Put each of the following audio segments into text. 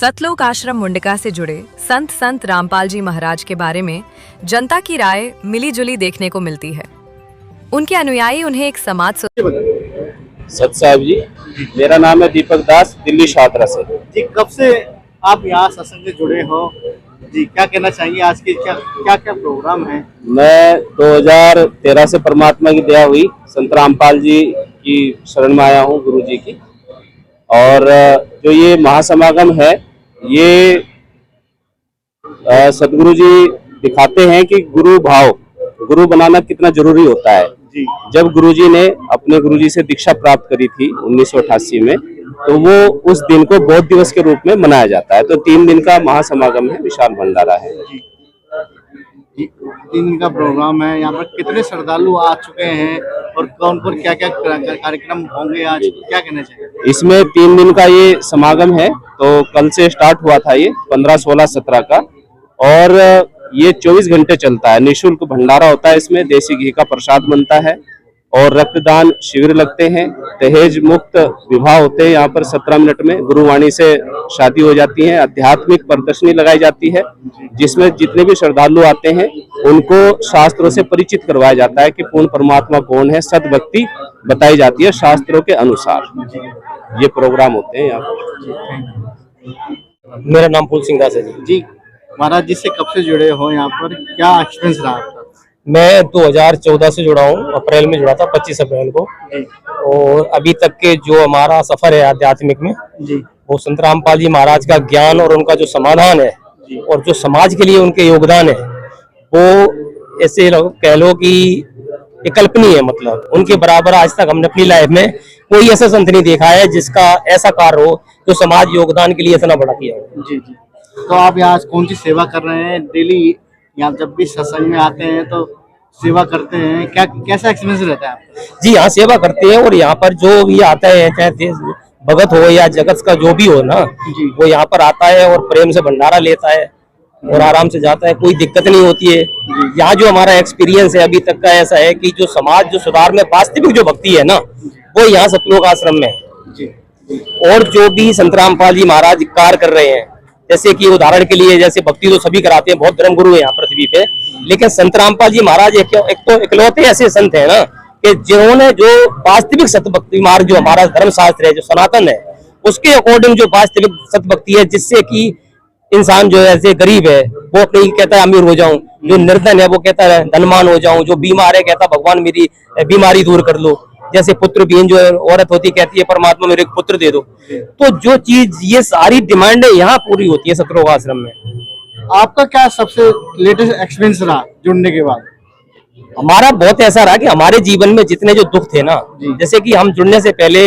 सतलोक आश्रम मुंडिका से जुड़े संत रामपाल जी महाराज के बारे में जनता की राय मिली जुली देखने को मिलती है। उनके अनुयायी उन्हें एक समाज सत साहब जी, मेरा नाम है दीपक दास, दिल्ली छात्रा से। जी, कब से आप यहाँ सत्संग से जुड़े हो जी? क्या कहना चाहिए, आज की क्या प्रोग्राम है? मैं 2013 से परमात्मा की दया हुई संत रामपाल जी की शरण में आया हूँ, गुरु जी की। और जो ये महासमागम है, ये सदगुरु जी दिखाते हैं कि गुरु बनाना कितना जरूरी होता है। जी। जब गुरु जी ने अपने गुरु जी से दीक्षा प्राप्त करी थी 1988 में, तो वो उस दिन को बौद्ध दिवस के रूप में मनाया जाता है। तो 3 दिन का महासमागम है, विशाल भंडारा है। जी। 3 दिन का प्रोग्राम है। यहाँ पर कितने श्रद्धालु आ चुके हैं और कौन कौन क्या क्या कार्यक्रम होंगे आज, क्या कहना चाहिए? इसमें 3 दिन का ये समागम है। तो कल से स्टार्ट हुआ था ये 15, 16, 17 का, और ये 24 घंटे चलता है। निःशुल्क भंडारा होता है, इसमें देसी घी का प्रसाद बनता है और रक्तदान शिविर लगते हैं। दहेज मुक्त विवाह होते हैं यहाँ पर 17 मिनट में। गुरुवाणी से शादी हो जाती है। आध्यात्मिक प्रदर्शनी लगाई जाती है, जिसमें जितने भी श्रद्धालु आते हैं उनको शास्त्रों से परिचित करवाया जाता है कि पूर्ण परमात्मा कौन है। सद्भक्ति बताई जाती है शास्त्रों के अनुसार। ये प्रोग्राम होते हैं यहाँ पर। मेरा नाम फूल सिंह दास है जी। जी, महाराज जी से कब से जुड़े हो यहाँ पर, क्या एक्सपीरियंस रहा आपका? मैं 2014 से जुड़ा हूँ, अप्रैल में जुड़ा था, 25 अप्रैल को। और अभी तक के जो हमारा सफर है आध्यात्मिक में जी, वो संत रामपाल जी महाराज का ज्ञान और उनका जो समाधान है और जो समाज के लिए उनके योगदान है, वो ऐसे कह लो कि अकल्पनीय है। मतलब उनके बराबर आज तक हमने अपनी लाइफ में कोई ऐसा संत नहीं देखा है जिसका ऐसा कार्य हो जो समाज योगदान के लिए इतना बड़ा किया हो। जी जी। तो आप यहाँ कौन सी सेवा कर रहे हैं? डेली यहाँ जब भी सत्संग में आते हैं तो सेवा करते हैं, क्या कैसा एक्सपीरियंस रहता है आपका? जी, यहाँ सेवा करते हैं और यहाँ पर जो भी आता है, चाहे भगत हो या जगत का जो भी हो ना, वो यहाँ पर आता है और प्रेम से भंडारा लेता है और आराम से जाता है। कोई दिक्कत नहीं होती है। यहाँ जो हमारा एक्सपीरियंस है अभी तक का ऐसा है कि जो समाज जो सुधार में वास्तविक जो भक्ति है ना, वो यहाँ सतलोक आश्रम में है। और जो भी संत रामपाल जी महाराज कार्य कर रहे हैं, जैसे कि उदाहरण के लिए, जैसे भक्ति तो सभी कराते हैं, बहुत धर्म गुरु है यहाँ पृथ्वी पे, लेकिन संत रामपाल जी महाराज एक तो इकलौते ऐसे संत है ना कि जिन्होंने जो वास्तविक सत्य भक्ति मार्ग जो हमारा धर्म शास्त्र है, जो सनातन है, उसके अकॉर्डिंग जो वास्तविक सत्य भक्ति है, जिससे कि इंसान जो है ऐसे गरीब है वो अपने कहता है अमीर हो जाऊं, जो निर्धन है वो कहता है धनवान हो जाऊं, जो बीमार है कहता भगवान मेरी बीमारी दूर कर लो। जैसे पुत्र विहीन जो औरत होती कहती है परमात्मा मेरे को पुत्र दे दो। तो जो चीज ये सारी डिमांड है यहाँ पूरी होती है सतलोक आश्रम में। आपका क्या सबसे लेटेस्ट एक्सपीरियंस रहा जुड़ने के बाद? हमारा बहुत ऐसा रहा कि हमारे जीवन में जितने जो दुख थे ना, जैसे कि हम जुड़ने से पहले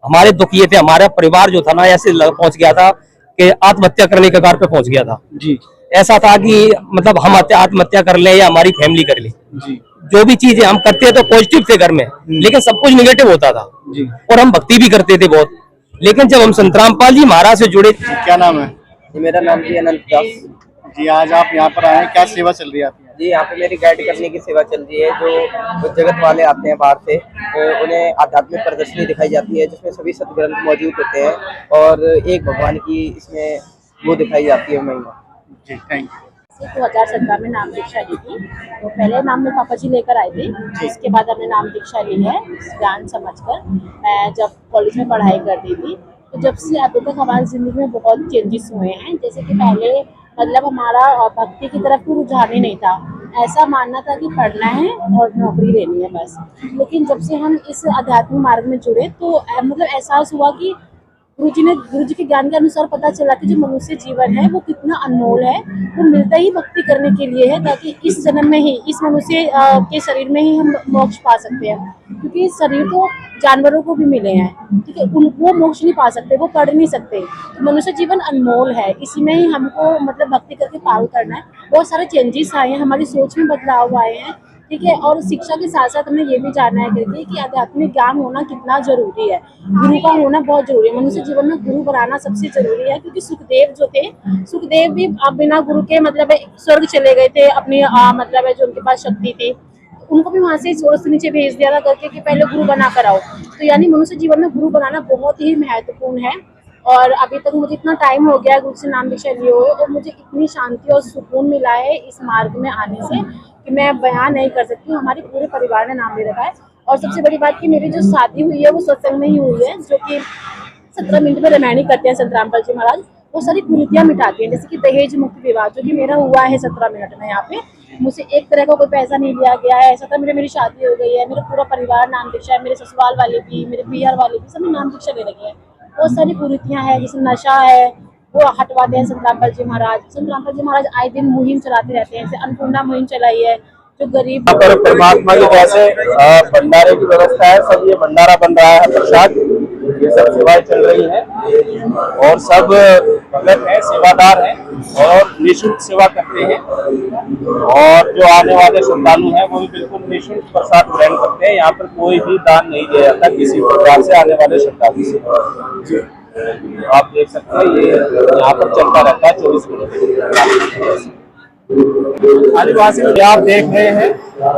हमारे दुख ये थे, हमारा परिवार जो था ना ऐसे पहुंच गया था कि आत्महत्या करने के कगार पे पहुंच गया था जी। ऐसा था कि मतलब हम आत्महत्या कर ले या हमारी फैमिली कर ले जी। जो भी चीजें हम करते तो पॉजिटिव थे घर में, लेकिन सब कुछ निगेटिव होता था जी। और हम भक्ति भी करते थे बहुत। लेकिन जब हम संत रामपाल जी महाराज से जुड़े। क्या नाम है? मेरा नाम जी अनंत दास जी। आज आप यहाँ पर आए, क्या सेवा चल रही है आपकी? जी, यहाँ पे मेरी गाइड करने की सेवा चल रही है। जो जगत वाले आते हैं बाहर से, तो उन्हें आध्यात्मिक प्रदर्शनी दिखाई जाती है जिसमें सभी सदग्रंथ मौजूद होते हैं और एक भगवान की इसमें वो दिखाई जाती है महिमा। जी, थैंक यू। 2017 में नाम दीक्षा ली थी। तो पहले नाम में पापा जी लेकर आए थे, इसके बाद हमने नाम दीक्षा ली है ज्ञान समझकर। मैं जब कॉलेज में पढ़ाई करती थी, तो जब से अभी तक हमारी ज़िंदगी में बहुत चेंजेस हुए हैं। जैसे कि पहले मतलब हमारा भक्ति की तरफ कोई रुझान ही नहीं था, ऐसा मानना था कि पढ़ना है और नौकरी लेनी है बस। लेकिन जब से हम इस आध्यात्मिक मार्ग में जुड़े तो मतलब एहसास हुआ कि गुरु जी के ज्ञान के अनुसार पता चला कि जो मनुष्य जीवन है वो कितना अनमोल है। वो मिलता ही भक्ति करने के लिए है, ताकि इस जन्म में ही इस मनुष्य के शरीर में ही हम मोक्ष पा सकते हैं। क्योंकि शरीर तो जानवरों को भी मिले हैं, ठीक है, वो मोक्ष नहीं पा सकते, वो पढ़ नहीं सकते। तो मनुष्य जीवन अनमोल है, इसी में ही हमको मतलब भक्ति करके पार करना है। बहुत सारे चेंजेस आए हैं, हमारी सोच में बदलाव आए हैं, ठीक है। और शिक्षा के साथ साथ हमें ये भी जानना है करके कि आध्यात्मिक ज्ञान होना कितना जरूरी है, गुरु का होना बहुत जरूरी है। मनुष्य जीवन में गुरु बनाना सबसे जरूरी है, क्योंकि सुखदेव जो थे, सुखदेव भी बिना गुरु के मतलब स्वर्ग चले गए थे अपनी मतलब है जो उनके पास शक्ति थी, उनको भी वहां से स्वर्ग से नीचे भेज दिया था करके कि पहले गुरु बना कर आओ। तो यानी मनुष्य जीवन में गुरु बनाना बहुत ही महत्वपूर्ण है। और अभी तक मुझे इतना टाइम हो गया गुरु से नाम दीक्षा लिए हुए और मुझे इतनी शांति और सुकून मिला है इस मार्ग में आने से कि मैं बयान नहीं कर सकती हूँ। हमारे पूरे परिवार ने नाम ले रखा है और सबसे बड़ी बात कि मेरी जो शादी हुई है वो सत्संग में ही हुई है, जो कि 17 मिनट में रामायणी करते हैं संत रामपाल जी महाराज। वो सारी कुरीतियाँ मिटाते हैं, जैसे कि दहेज मुक्त विवाह जो कि मेरा हुआ है 17 मिनट में। यहाँ पे मुझसे एक तरह का कोई पैसा नहीं लिया गया है। 17 मिनट मेरी शादी हो गई है, मेरा पूरा परिवार नाम दीक्षा है, मेरे ससुराल वाले भी, मेरे बिहार वाले भी सभी नाम दीक्षा ले रखे हैं। बहुत सारी कुरीतियाँ हैं, जैसे नशा है वो हटवाते हैं संत रामपाल जी महाराज। संत रामपाल जी महाराज आए दिन मुहिम चलाते रहते हैं, जैसे अन्नपूर्णा मुहिम चलाई है जो गरीब पर परमात्मा की जैसे भंडारे की व्यवस्था है, सब ये भंडारा बन रहा है, प्रसाद, ये सब सेवाएं चल रही हैं और सब भगत हैं, सेवादार हैं और निःशुल्क सेवा करते हैं। और जो आने वाले श्रद्धालु हैं वो भी बिल्कुल निःशुल्क प्रसाद ग्रहण करते हैं। यहाँ पर कोई भी दान नहीं दिया जाता किसी प्रकार से आने वाले श्रद्धालु से। आप देख सकते हैं ये यहाँ पर चलता रहता है 24 घंटे। आदिवासी में आप देख रहे हैं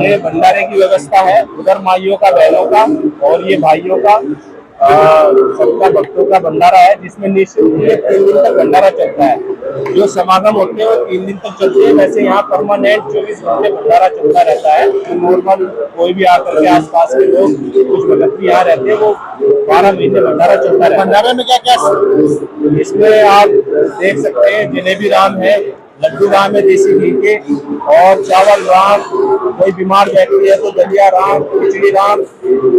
ये भंडारे की व्यवस्था है, उधर माइयों का, बहनों का और ये भाइयों का, सबका भक्तों का भंडारा है, जिसमें निःशुल्क 3 दिन तक भंडारा चलता है। जो समागम होते हैं वो 3 दिन तक चलते हैं। वैसे यहाँ परमानेंट 24 घंटे भंडारा चलता रहता है। नॉर्मल कोई भी आकर के आसपास के लोग, कुछ भगत भी यहाँ रहते हैं, वो 12 महीने भंडारा चलता रहता है। भंडारे में क्या क्या इसमें आप देख सकते हैं, जलेबी राम है, लड्डू राम है देसी घी के, और चावल राम, कोई बीमार व्यक्ति है तो दलिया राम, खिचड़ी राम,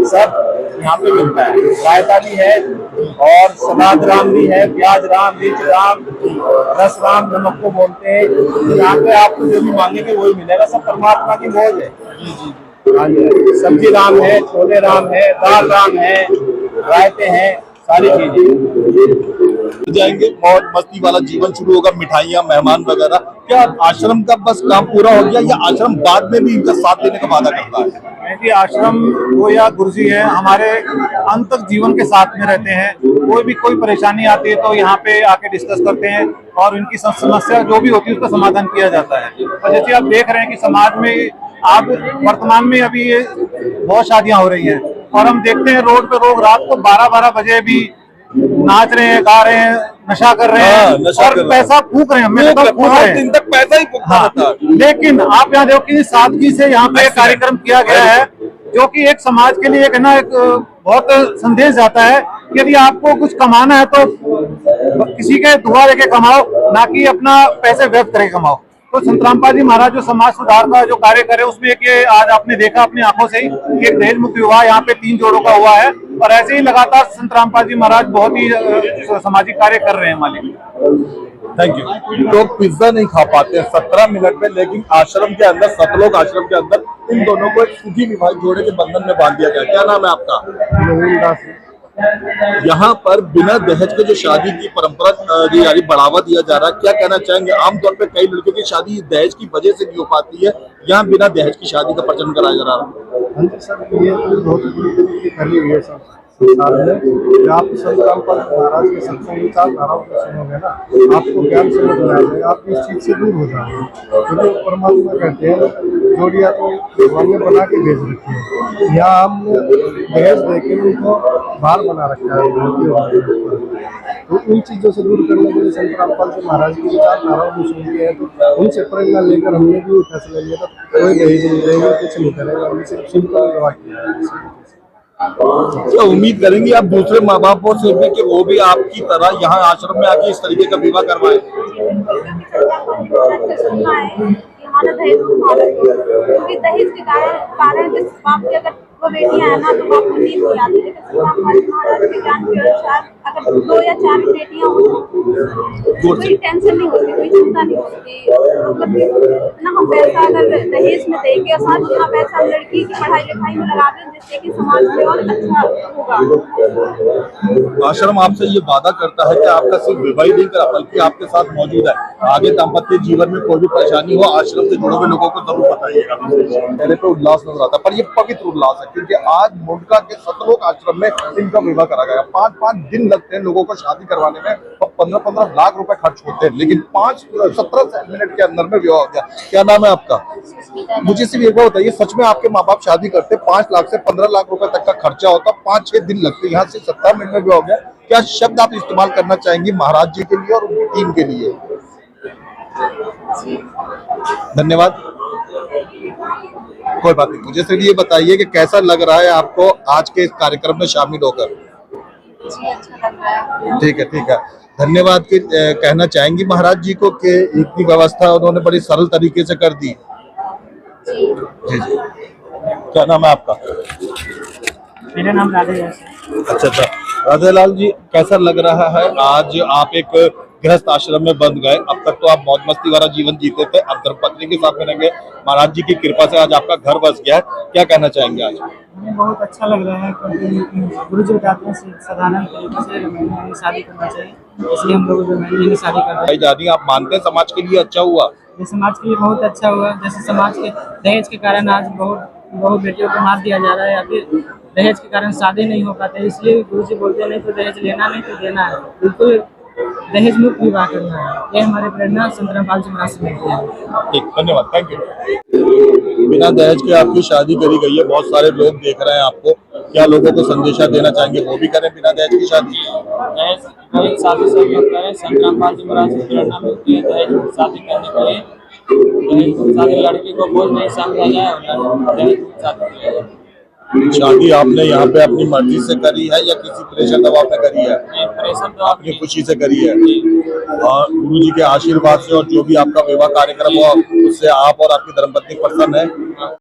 सब यहाँ पे मिलता है। रायता भी है और सलाद राम भी है, प्याज राम, मिर्च राम, रस राम नमक को बोलते हैं। यहाँ पे आपको जो भी मांगेंगे वही मिलेगा, सब परमात्मा की मौज है। हाँ जी, सब्जी राम है, छोले राम है, दाल राम है, रायते हैं, सारी चीजें जाएंगे। मौज मस्ती वाला जीवन शुरू होगा, मिठाइयाँ, मेहमान वगैरह। क्या आश्रम का बस काम पूरा हो गया या आश्रम बाद में भी इनका साथ देने का वादा करता है? कि आश्रम वो या गुरुजी है हमारे अंत तक जीवन के साथ में रहते हैं। कोई भी कोई परेशानी आती है तो यहाँ पे आके डिस्कस करते हैं और उनकी समस्या जो भी होती है उसका समाधान किया जाता है। और जैसे आप देख रहे हैं कि समाज में आप वर्तमान में अभी बहुत शादियां हो रही हैं और हम देखते हैं रोड पे लोग रात को 12-12 बजे भी नाच रहे हैं, गा रहे हैं, नशा कर रहे हैं और पैसा फूक रहे हैं। दिन तक पैसा ही फूकता रहता है। लेकिन आप यहाँ देखो कि सादगी से यहाँ पे कार्यक्रम किया गया है, जो कि एक समाज के लिए एक बहुत संदेश जाता है कि यदि आपको कुछ कमाना है तो किसी के दुआ देके कमाओ, ना कि अपना पैसे व्यर्थ करके कमाओ। तो संत रामपाल जी महाराज जो समाज सुधार का जो कार्य करे उसमें एक आज आपने देखा अपनी आंखों से ही एक दहेज मुक्त विवाह यहाँ पे 3 जोड़ों का हुआ है और ऐसे ही लगातार संत रामपाल जी महाराज बहुत ही सामाजिक कार्य कर रहे हैं। मालिक थैंक यू। लोग पिज्जा नहीं खा पाते हैं 17 मिनट में, लेकिन आश्रम के अंदर, सतलोक आश्रम के अंदर इन दोनों को एक सुखी विवाहित जोड़े के बंधन में बांध दिया गया। क्या नाम है आपका? यहाँ पर बिना दहेज के जो शादी की परंपरा यानी बढ़ावा दिया जा रहा है, क्या कहना चाहेंगे? आमतौर पे कई लड़कियों की शादी दहेज की वजह से नहीं हो पाती है, यहाँ बिना दहेज की शादी का प्रचलन कराया जा रहा है। सर ये तो बहुत फैली हुई है सर संसार में। आप संत रामपाल महाराज के सत्संग विचार धाराओं को सुनोगे ना, आपको ज्ञान समझ में आ जाएगा, आप इस चीज से दूर हो जाओगे। क्योंकि परमात्मा कहते हैं जोड़िया तो भगवान ने बना के भेज रखी है, यहाँ हमने दहेज देके उनको बाहर बना रखा है। तो उन चीजों से दूर करने के लिए संत रामपाल जी महाराज की विचार धाराओं को सुनते हैं, तो उनसे प्रेरणा लेकर हमने भी फैसला लिया था कोई दहेज नहीं देंगे, कुछ नहीं करेगा, उनसे सिंपल विवाह किया। क्या उम्मीद करेंगे आप दूसरे माँ बापों से भी कि वो भी आपकी तरह यहाँ आश्रम में आके इस तरीके का विवाह करवाए? दहेज के कारण जिस बाप की अगर वो बेटियां है ना तो बाप को नींद नहीं आती, लेकिन महाराज के ज्ञान के अनुसार अगर 2 या 4 बेटियां हो कोई टेंशन नहीं होती, कोई चिंता नहीं होती। मतलब ना हम पैसा अगर दहेज में देंगे और साथ उतना पैसा हम लड़की की पढ़ाई लिखाई में लगा दें, जिससे कि समाज में और अच्छा होगा। आश्रम आपसे ये वादा करता है कि आपका सिर्फ विवाह नहीं करा बल्कि आपके साथ मौजूद है, आगे दाम्पत्य जीवन में कोई भी परेशानी हो आश्रम से जुड़े हुए लोगों को जरूर बताइएगा। पहले तो उल्लास नजर आता है, पर ये पवित्र उल्लास है क्योंकि आज मुंडका के सतलोक आश्रम में इनका विवाह करा गया। 5-5 दिन लग हैं लोगों को शादी करवाने में और 15-15 लाख रुपए खर्च होते हैं, लेकिन 17 मिनट के अंदर में विवाह हो गया। क्या नाम है आपका? मुझे सिर्फ एक बार बताइए, सच में आपके माँ बाप शादी करते 5 लाख से 15 लाख रुपए तक का खर्चा होता, 5-6 दिन लगते, यहाँ से 17 मिनट में विवाह हो गया। क्या शब्द आप इस्तेमाल करना चाहेंगे महाराज जी के लिए और उनकी टीम के लिए? धन्यवाद। कोई बात नहीं, मुझे सिर्फ ये बताइए कि कैसा लग रहा है आपको आज के इस कार्यक्रम में शामिल होकर? ठीक है, ठीक है, धन्यवाद। कि कहना चाहेंगी महाराज जी को कि इतनी व्यवस्था उन्होंने बड़ी सरल तरीके से कर दी। जी जी। क्या नाम है आपका? मेरा नाम राधे। अच्छा, राधेलाल जी, कैसा लग रहा है आज आप एक गृहस्थ आश्रम में बंद गए? अब तक तो आप मौज मस्ती वाला जीवन जीते थे, अब धर्मपत्नी के साथ में रहेंगे, महाराज जी की कृपा से आज आपका घर बस गया है, क्या कहना चाहेंगे आज? हमें बहुत अच्छा लग रहा है, क्योंकि गुरु जी बताते हैं साधारण तरीके से शादी करना चाहिए, इसलिए हम लोग जो शादी कर रहे हैं। दादी, आप मानते हैं समाज के लिए अच्छा हुआ? ये समाज के लिए बहुत अच्छा हुआ। जैसे समाज के दहेज के कारण आज बहुत बेटियों को मार दिया जा रहा है, या फिर दहेज के कारण शादी नहीं हो पाते, इसलिए गुरु जी बोलते हैं नहीं तो दहेज लेना, नहीं तो देना है, बिल्कुल दहेज मुक्त विवाह करना है। ये हमारे प्रेरणा संत रामपाल जी महाराज से मिलती है। ठीक, धन्यवाद, थैंक यू। बिना दहेज के आपकी शादी करी गई है, बहुत सारे लोग देख रहे हैं आपको, क्या लोगों को संदेशा देना चाहेंगे वो भी करें बिना दहेज की शादी? दहेज शादी से करें, संत रामपाल जी महाराज से प्रेरणा मिलती है दहेज शादी करने के लिए। दहेज शादी लड़की को बोझ नहीं समझा जाए और दहेज शादी किया जाए। शादी आपने यहाँ पे अपनी मर्जी से करी है या किसी प्रेशर दबाव में करी है? प्रेशर दबाव अपनी खुशी से करी है, और गुरु जी के आशीर्वाद से और जो भी आपका विवाह कार्यक्रम हुआ उससे आप और आपकी धर्मपत्नी प्रसन्न है?